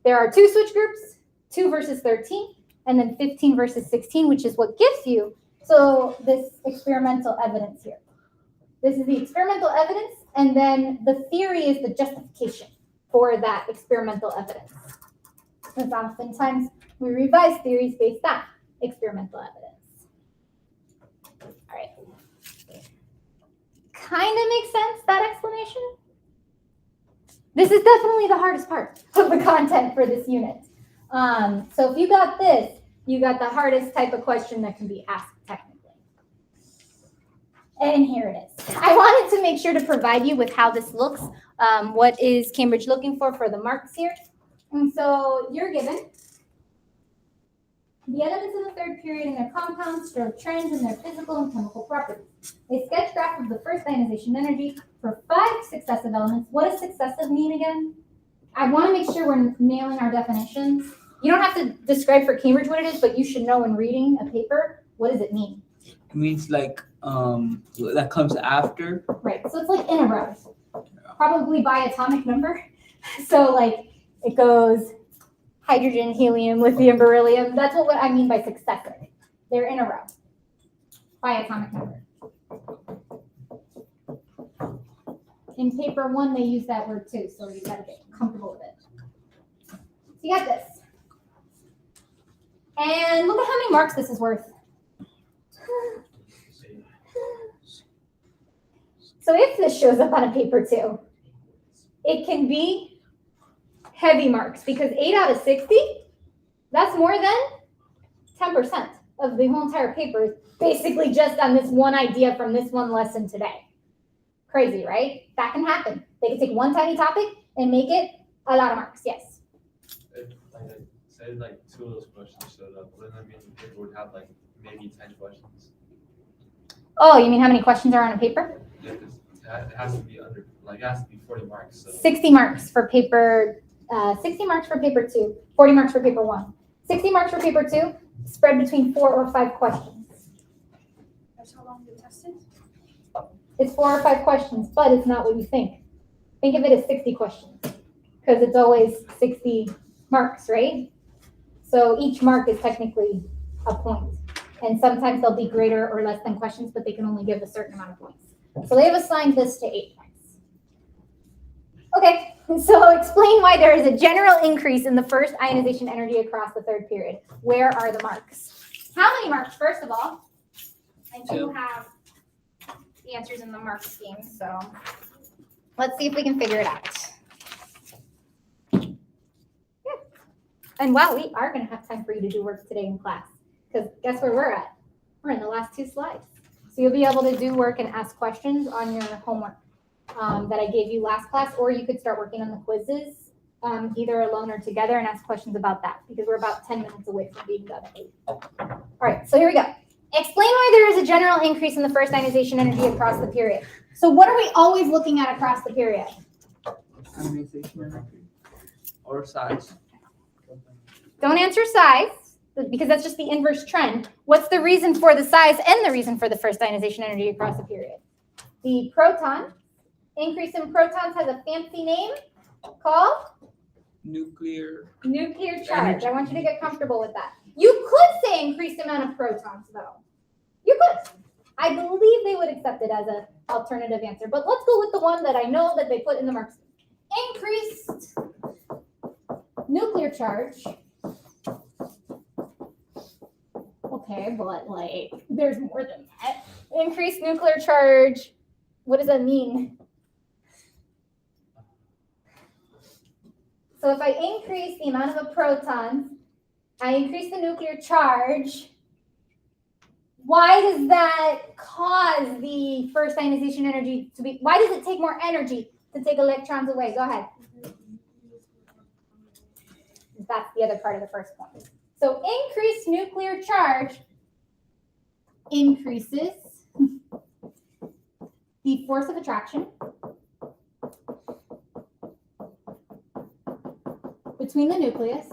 Speaker 1: There are two switch groups, 2 versus 13, and then 15 versus 16, which is what gives you this experimental evidence here. This is the experimental evidence, and then the theory is the justification for that experimental evidence. Because oftentimes we revise theories based on experimental evidence. All right. Kind of makes sense, that explanation? This is definitely the hardest part of the content for this unit. So if you got this, you got the hardest type of question that can be asked technically. And here it is. I wanted to make sure to provide you with how this looks. What is Cambridge looking for the marks here? And so you're given the elements in the third period and their compounds show trends in their physical and chemical properties. A sketch graph of the first ionization energy for 5 successive elements. What does successive mean again? I want to make sure we're nailing our definitions. You don't have to describe for Cambridge what it is, but you should know when reading a paper, what does it mean?
Speaker 2: It means like that comes after.
Speaker 1: Right, so it's like in a row, probably by atomic number. So like it goes hydrogen, helium, lithium, beryllium. That's what I mean by successive. They're in a row by atomic number. In paper 1, they use that word too, so you gotta get comfortable with it. So you got this. And look at how many marks this is worth. So if this shows up on a paper 2, it can be heavy marks because 8 out of 60, that's more than 10% of the whole entire paper is basically just on this one idea from this one lesson today. Crazy, right? That can happen. They can take one tiny topic and make it a lot of marks. Yes.
Speaker 4: Like I said, like 2 of those questions showed up. Wouldn't that mean it would have like maybe 10 questions?
Speaker 1: Oh, you mean how many questions are on a paper?
Speaker 4: Yeah, 'cause it has to be under, like it has to be 40 marks. So
Speaker 1: 60 marks for paper, 60 marks for paper 2, 40 marks for paper 1. 60 marks for paper 2, spread between 4 or 5 questions.
Speaker 3: That's how long the test is?
Speaker 1: It's 4 or 5 questions, but it's not what you think. Think of it as 60 questions because it's always 60 marks, right? So each mark is technically a point. And sometimes they'll be greater or less than questions, but they can only give a certain amount of points. So they have assigned this to 8 points. Okay, so explain why there is a general increase in the first ionization energy across the third period. Where are the marks? How many marks, first of all? I do have the answers in the mark scheme, so let's see if we can figure it out. Yeah. And wow, we are going to have time for you to do work today in class, because guess where we're at? We're in the last 2 slides. So you'll be able to do work and ask questions on your homework that I gave you last class, or you could start working on the quizzes either alone or together and ask questions about that, because we're about 10 minutes away from being done. All right, so here we go. Explain why there is a general increase in the first ionization energy across the period. So what are we always looking at across the period?
Speaker 2: Ionization energy. Or size.
Speaker 1: Don't answer size, because that's just the inverse trend. What's the reason for the size and the reason for the first ionization energy across the period? The proton, increase in protons has a fancy name called?
Speaker 2: Nuclear.
Speaker 1: Nuclear charge.
Speaker 2: Energy.
Speaker 1: I want you to get comfortable with that. You could say increased amount of protons, though. You could. I believe they would accept it as an alternative answer, but let's go with the one that I know that they put in the marks. Increased nuclear charge. Okay, but like, there's more than that. Increased nuclear charge. What does that mean? So if I increase the amount of a proton, I increase the nuclear charge. Why does that cause the first ionization energy to be, why does it take more energy to take electrons away? Go ahead. That's the other part of the first point. So increased nuclear charge increases the force of attraction between the nucleus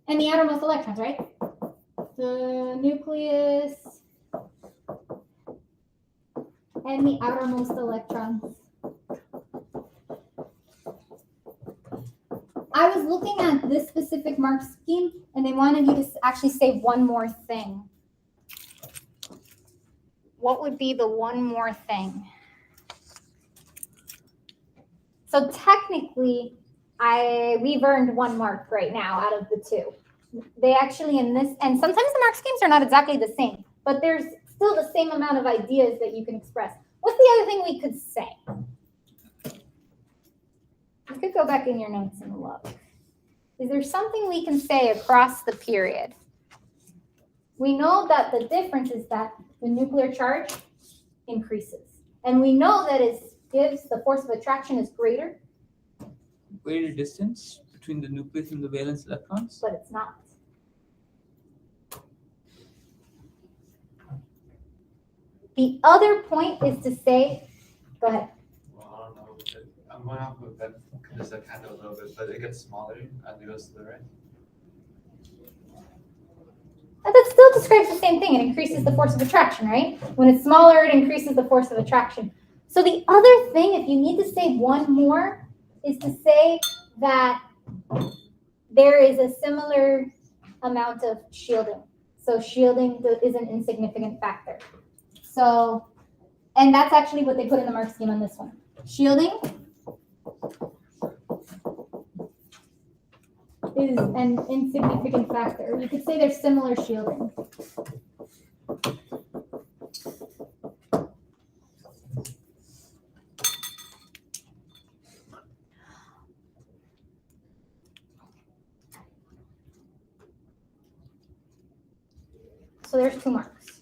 Speaker 1: and the outermost electrons, right? The nucleus and the outermost electrons. I was looking at this specific mark scheme, and they wanted you to actually say one more thing. What would be the one more thing? So technically, we've earned 1 mark right now out of the 2. They actually in this, and sometimes the mark schemes are not exactly the same, but there's still the same amount of ideas that you can express. What's the other thing we could say? You could go back in your notes and look. Is there something we can say across the period? We know that the difference is that the nuclear charge increases. And we know that it gives the force of attraction is greater,
Speaker 2: Greater distance between the nucleus and the valence electrons.
Speaker 1: but it's not. The other point is to say, go ahead.
Speaker 4: Well, I don't know. I'm going off of that, just a kind of a little bit, but it gets smaller as it goes to the right.
Speaker 1: That still describes the same thing. It increases the force of attraction, right? When it's smaller, it increases the force of attraction. So the other thing, if you need to say one more, is to say that there is a similar amount of shielding. So shielding is an insignificant factor. So, and that's actually what they put in the mark scheme on this one. Shielding is an insignificant factor. You could say there's similar shielding. So there's 2 marks.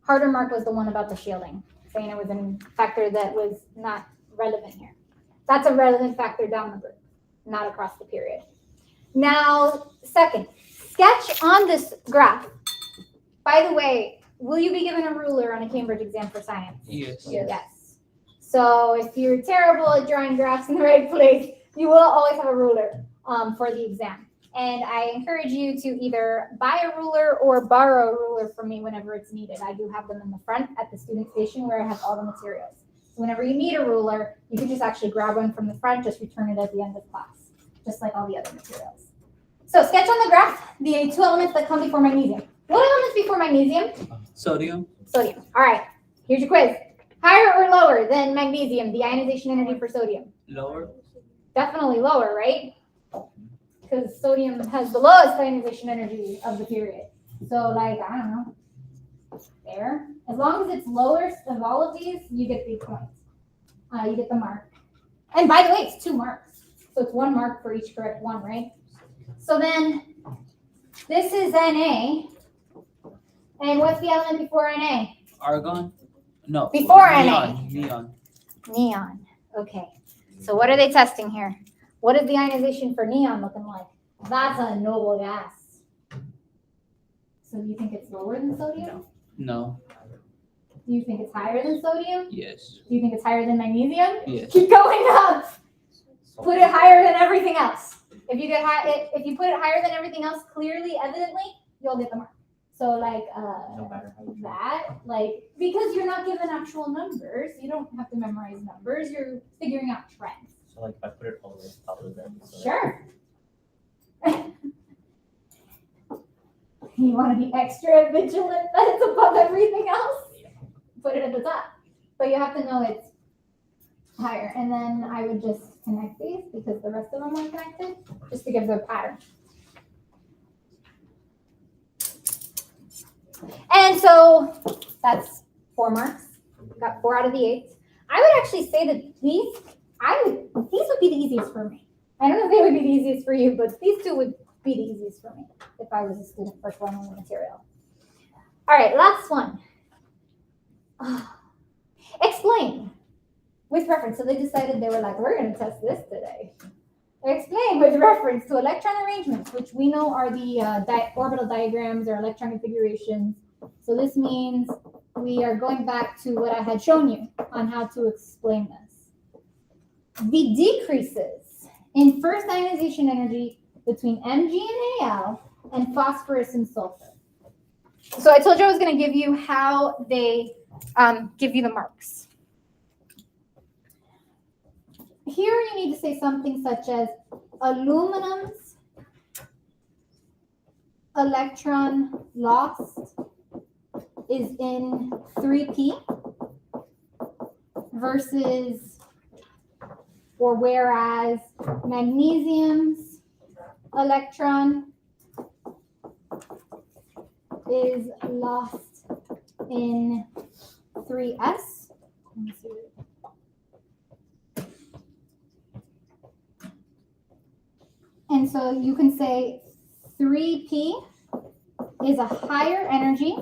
Speaker 1: Harder mark was the one about the shielding, saying it was a factor that was not relevant here. That's a relevant factor down the group, not across the period. Now, second, sketch on this graph. By the way, will you be given a ruler on a Cambridge exam for science?
Speaker 2: Yes.
Speaker 1: Yes. So if you're terrible at drawing graphs in the right place, you will always have a ruler for the exam. And I encourage you to either buy a ruler or borrow a ruler from me whenever it's needed. I do have them in the front at the student station where I have all the materials. So whenever you need a ruler, you can just actually grab one from the front, just return it at the end of class, just like all the other materials. So sketch on the graph the 2 elements that come before magnesium. What elements before magnesium?
Speaker 2: Sodium.
Speaker 1: Sodium. All right, here's your quiz. Higher or lower than magnesium, the ionization energy for sodium?
Speaker 2: Lower.
Speaker 1: Definitely lower, right? Because sodium has the lowest ionization energy of the period. So like, I don't know, there. As long as it's lowest of all of these, you get the point. You get the mark. And by the way, it's 2 marks. So it's 1 mark for each correct one, right? So then this is Na. And what's the element before Na?
Speaker 2: Argon. No.
Speaker 1: Before
Speaker 2: neon. Neon.
Speaker 1: Neon. Okay. So what are they testing here? What is the ionization for neon looking like? That's a noble gas. So do you think it's lower than sodium?
Speaker 2: No.
Speaker 1: Do you think it's higher than sodium?
Speaker 2: Yes.
Speaker 1: Do you think it's higher than magnesium?
Speaker 2: Yes.
Speaker 1: Keep going up. Put it higher than everything else. If you put it higher than everything else, clearly, evidently, you'll get the mark. So like
Speaker 5: No matter how you
Speaker 1: that, like, because you're not given actual numbers, you don't have to memorize numbers. You're figuring out trends.
Speaker 5: So like if I put it all the way top of that. So
Speaker 1: Sure. You want to be extra vigilant that it's above everything else? Put it at the top. But you have to know it's higher. And then I would just connect these because the rest of them are connected, just to give the pattern. And so that's 4 marks. Got 4 out of the 8. I would actually say that these would be the easiest for me. I don't know if they would be the easiest for you, but these 2 would be the easiest for me if I was a student first learning the material. All right, last one. Explain with reference. So they decided they were like, we're going to test this today. Explain with reference to electron arrangements, which we know are the orbital diagrams or electron configurations. So this means we are going back to what I had shown you on how to explain this. The decreases in first ionization energy between Mg and Al and phosphorus and sulfur. So I told you I was going to give you how they give you the marks. Here you need to say something such as aluminum's electron lost is in 3p versus or whereas magnesium's electron is lost in 3s. Let me see. And so you can say 3p is a higher energy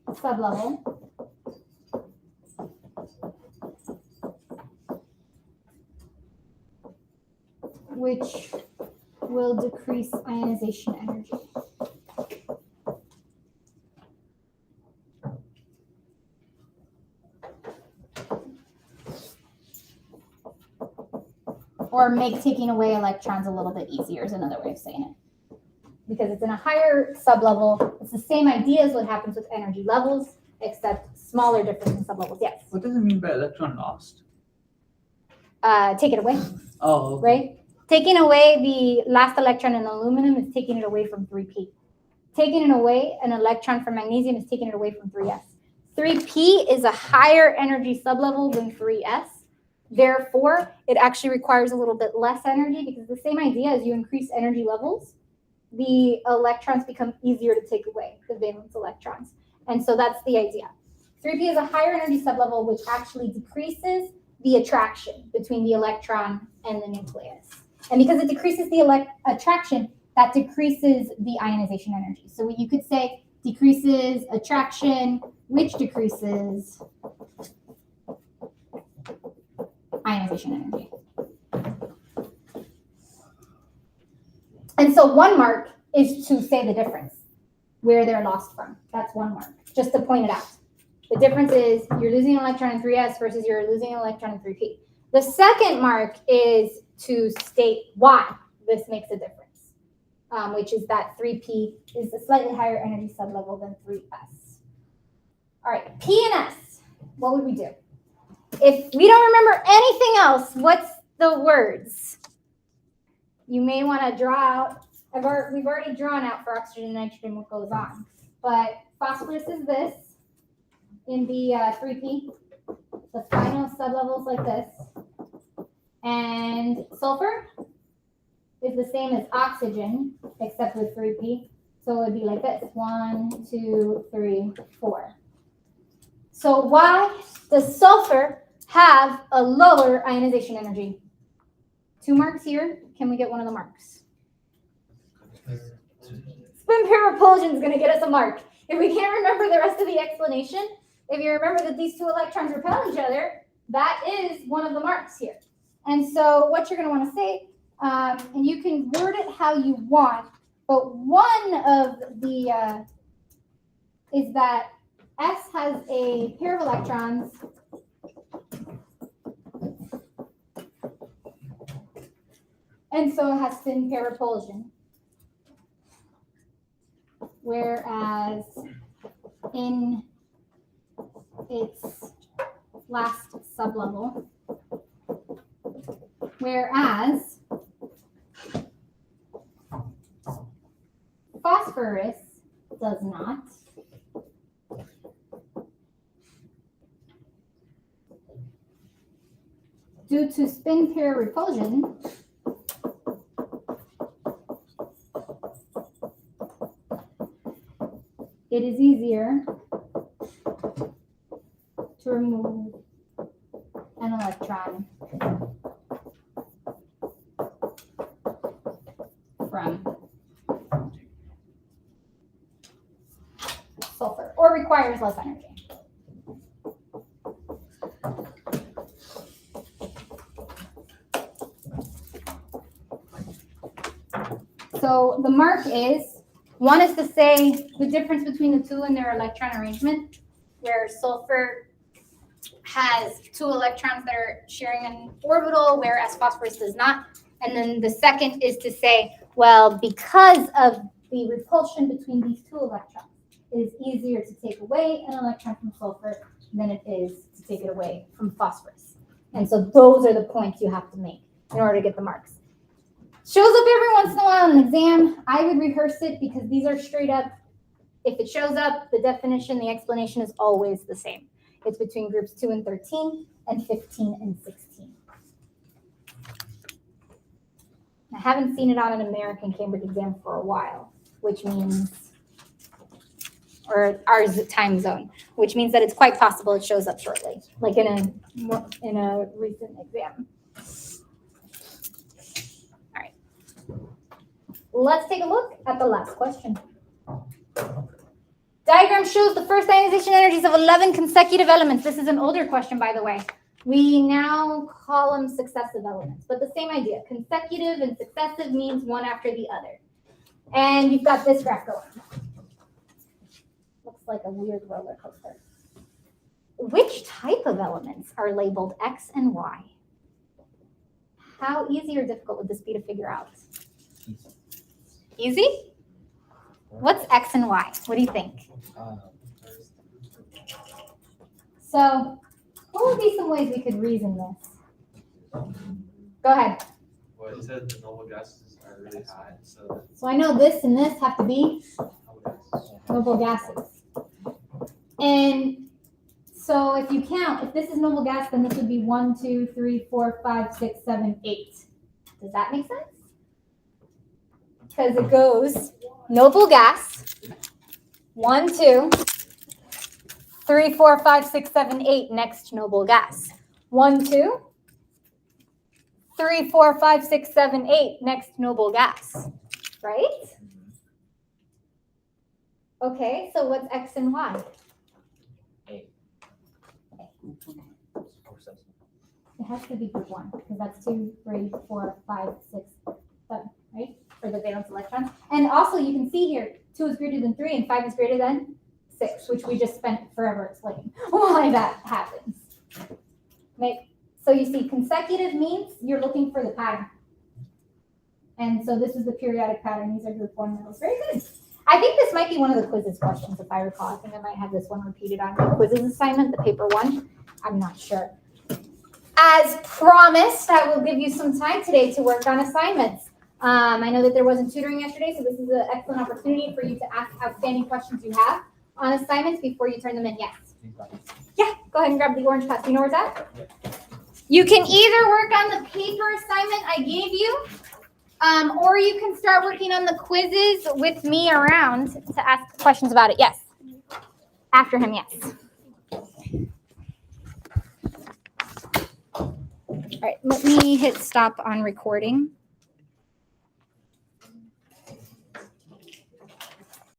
Speaker 1: sublevel which will decrease ionization energy. Or make taking away electrons a little bit easier is another way of saying it. Because it's in a higher sublevel. It's the same idea as what happens with energy levels, except smaller difference in sublevels. Yes?
Speaker 2: What does it mean by electron lost?
Speaker 1: Take it away,
Speaker 2: Oh, okay.
Speaker 1: right? Taking away the last electron in aluminum is taking it away from 3p. Taking it away, an electron from magnesium is taking it away from 3s. 3p is a higher energy sublevel than 3s. Therefore, it actually requires a little bit less energy because the same idea as you increase energy levels, the electrons become easier to take away, the valence electrons. And so that's the idea. 3p is a higher energy sublevel, which actually decreases the attraction between the electron and the nucleus. And because it decreases the attraction, that decreases the ionization energy. So you could say decreases attraction, which decreases ionization energy. And so 1 mark is to say the difference, where they're lost from. That's 1 mark, just to point it out. The difference is you're losing an electron in 3s versus you're losing an electron in 3p. The second mark is to state why this makes a difference, which is that 3p is a slightly higher energy sublevel than 3s. All right, P and S, what would we do? If we don't remember anything else, what's the words? You may want to draw out. We've already drawn out for oxygen and nitrogen what goes on. But phosphorus is this in the 3p. The final sublevels like this. And sulfur is the same as oxygen, except with 3p. So it would be like this. 1, 2, 3, 4. So why does sulfur have a lower ionization energy? 2 marks here. Can we get one of the marks? Spin pair repulsion is going to get us a mark. If we can't remember the rest of the explanation, if you remember that these 2 electrons repel each other, that is one of the marks here. And so what you're going to want to say, and you can word it how you want, but one of the is that S has a pair of electrons and so it has spin pair repulsion. Whereas in its last sublevel, whereas phosphorus does not. Due to spin pair repulsion, it is easier to remove an electron from sulfur, or requires less energy. So the mark is One is to say the difference between the two in their electron arrangement, where sulfur has 2 electrons that are sharing an orbital, whereas phosphorus does not. And then the second is to say, well, because of the repulsion between these 2 electrons, it is easier to take away an electron from sulfur than it is to take it away from phosphorus. And so those are the points you have to make in order to get the marks. Shows up every once in a while in an exam. I would rehearse it because these are straight up. If it shows up, the definition, the explanation is always the same. It's between groups 2 and 13 and 15 and 16. I haven't seen it on an American Cambridge exam for a while, which means, or our time zone, which means that it's quite possible it shows up shortly, like in a recent exam. All right. Let's take a look at the last question. Diagram shows the first ionization energies of 11 consecutive elements. This is an older question, by the way. We now call them successive elements, but the same idea. Consecutive and successive means one after the other. And you've got this graph going. Looks like a weird roller coaster. Which type of elements are labeled X and Y? How easy or difficult would this be to figure out? Easy? What's X and Y? What do you think? So, what would be some ways we could reason this? Go ahead.
Speaker 4: Well, you said the noble gases are really high, so
Speaker 1: So I know this and this have to be noble gases. And so if you count, if this is noble gas, then this would be 1, 2, 3, 4, 5, 6, 7, 8. Does that make sense? Because it goes noble gas, 1, 2, 3, 4, 5, 6, 7, 8, next noble gas. 1, 2, 3, 4, 5, 6, 7, 8, next noble gas. Right? Okay, so what's X and Y?
Speaker 5: A.
Speaker 1: It has to be group 1, because that's 2, 3, 4, 5, 6, 7, right? For the valence electrons. And also you can see here, 2 is greater than 3 and 5 is greater than 6, which we just spent forever explaining why that happens. Okay. So you see consecutive means you're looking for the pattern. And so this is the periodic pattern. These are group 1 metals. Very good. I think this might be one of the quizzes questions, if I recall. I think I might have this one repeated on the quizzes assignment, the paper 1. I'm not sure. As promised, I will give you some time today to work on assignments. I know that there wasn't tutoring yesterday, so this is an excellent opportunity for you to ask outstanding questions you have on assignments before you turn them in. Yes? Yeah, go ahead and grab the orange pass. Do you know where it's at? You can either work on the paper assignment I gave you, or you can start working on the quizzes with me around to ask questions about it. Yes? After him, yes. All right, let me hit stop on recording.